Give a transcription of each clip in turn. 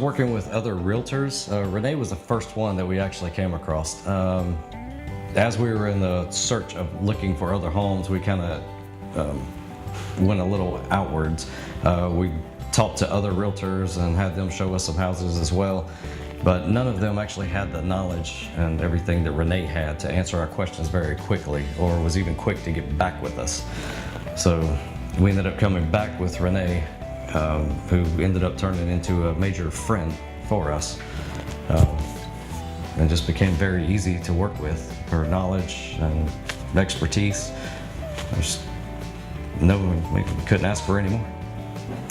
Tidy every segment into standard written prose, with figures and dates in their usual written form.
working with other realtors, Renee was the first one that we actually came across. As we were in the search of looking for other homes, we kind of went a little outwards. We talked to other realtors and had them show us some houses as well, but none of them actually had the knowledge and everything that Renee had to answer our questions very quickly, or was even quick to get back with us. So we ended up coming back with Renee, who ended up turning into a major friend for us, and just became very easy to work with. Her knowledge and expertise, we couldn't ask for any more.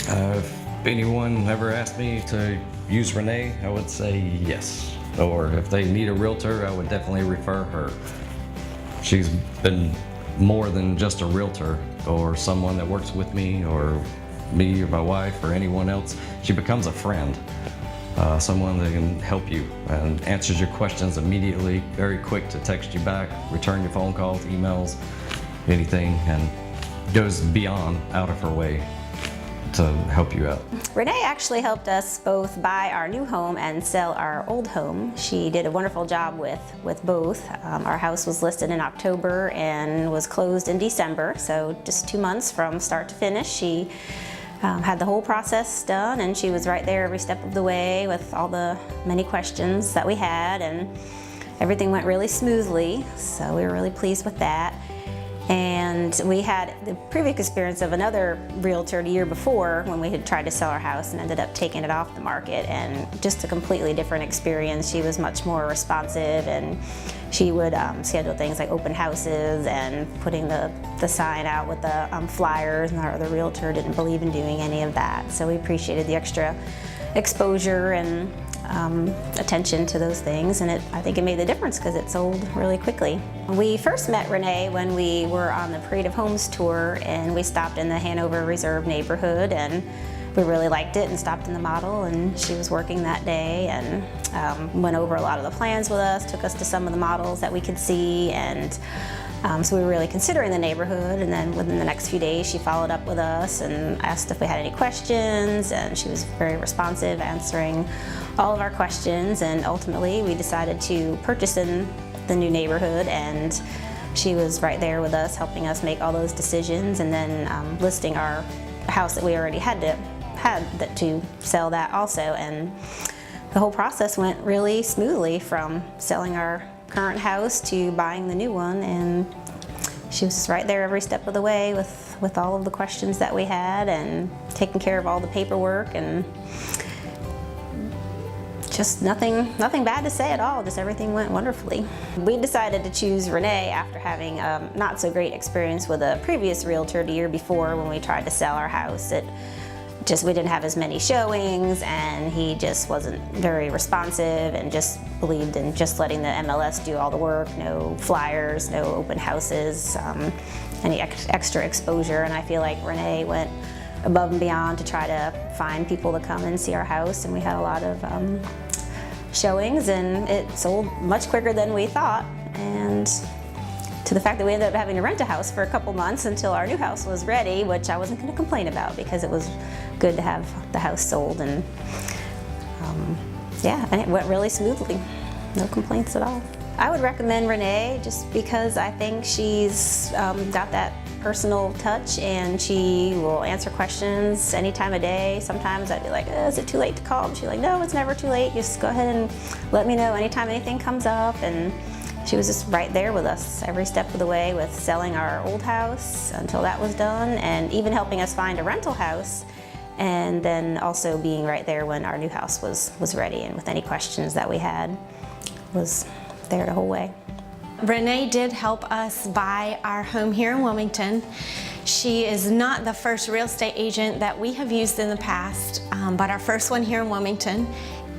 If anyone ever asked me to use Renee, I would say yes. Or if they need a realtor, I would definitely refer her. She's been more than just a realtor or someone that works with me or me or my wife or anyone else. She becomes a friend, someone that can help you and answers your questions immediately, very quick to text you back, return your phone calls, emails, anything, and goes beyond out of her way to help you out. Renee actually helped us both buy our new home and sell our old home. She did a wonderful job with both. Our house was listed in October and was closed in December, so just 2 months from start to finish. She had the whole process done, and she was right there every step of the way with all the many questions that we had, and everything went really smoothly, so we were really pleased with that. And we had the previous experience of another realtor the year before when we had tried to sell our house and ended up taking it off the market, and just a completely different experience. She was much more responsive, and she would schedule things like open houses and putting the sign out with the flyers, and our other realtor didn't believe in doing any of that. So we appreciated the extra exposure and attention to those things, and I think it made the difference because it sold really quickly. We first met Renee when we were on the Parade of Homes tour, and we stopped in the Hanover Reserve neighborhood, and we really liked it and stopped in the model, and she was working that day and went over a lot of the plans with us, took us to some of the models that we could see, and so we were really considering the neighborhood. And then within the next few days she followed up with us and asked if we had any questions, and she was very responsive, answering all of our questions, and ultimately we decided to purchase in the new neighborhood, and she was right there with us helping us make all those decisions, and then listing our house that we already had to sell that also. And the whole process went really smoothly from selling our current house to buying the new one, and she was right there every step of the way with all of the questions that we had, and taking care of all the paperwork, and just nothing bad to say at all. Just everything went wonderfully. We decided to choose Renee after having a not so great experience with a previous realtor the year before when we tried to sell our house. We didn't have as many showings, and he just wasn't very responsive and just believed in just letting the MLS do all the work, no flyers, no open houses, any extra exposure. And I feel like Renee went above and beyond to try to find people to come and see our house, and we had a lot of showings, and it sold much quicker than we thought, and to the fact that we ended up having to rent a house for a couple months until our new house was ready, which I wasn't going to complain about because it was good to have the house sold. And yeah, and it went really smoothly. No complaints at all. I would recommend Renee just because I think she's got that personal touch, and she will answer questions any time of day. Sometimes I'd be like, is it too late to call? And she's like, no, it's never too late. Just go ahead and let me know anytime anything comes up. And she was just right there with us every step of the way with selling our old house until that was done, and even helping us find a rental house, and then also being right there when our new house was ready, and with any questions that we had, was there the whole way. Renee did help us buy our home here in Wilmington. She is not the first real estate agent that we have used in the past, but our first one here in Wilmington,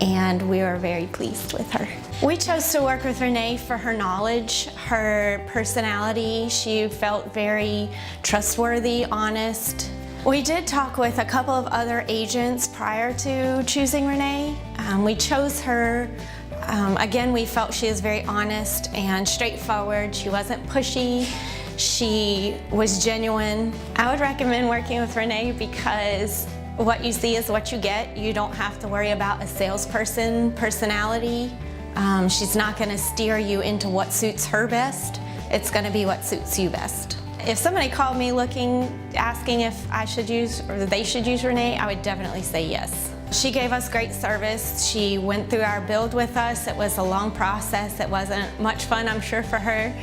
and we are very pleased with her. We chose to work with Renee for her knowledge, her personality. She felt very trustworthy, honest. We did talk with a couple of other agents prior to choosing Renee. We chose her. Again, we felt she was very honest and straightforward. She wasn't pushy. She was genuine. I would recommend working with Renee because What you see is what you get. You don't have to worry about a salesperson personality. She's not going to steer you into what suits her best. It's going to be what suits you best. If somebody called me asking if I should use or they should use Renee, I would definitely say yes. She gave us great service. She went through our build with us. It was a long process. It wasn't much fun, I'm sure, for her,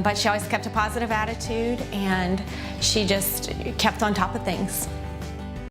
but she always kept a positive attitude, and she just kept on top of things.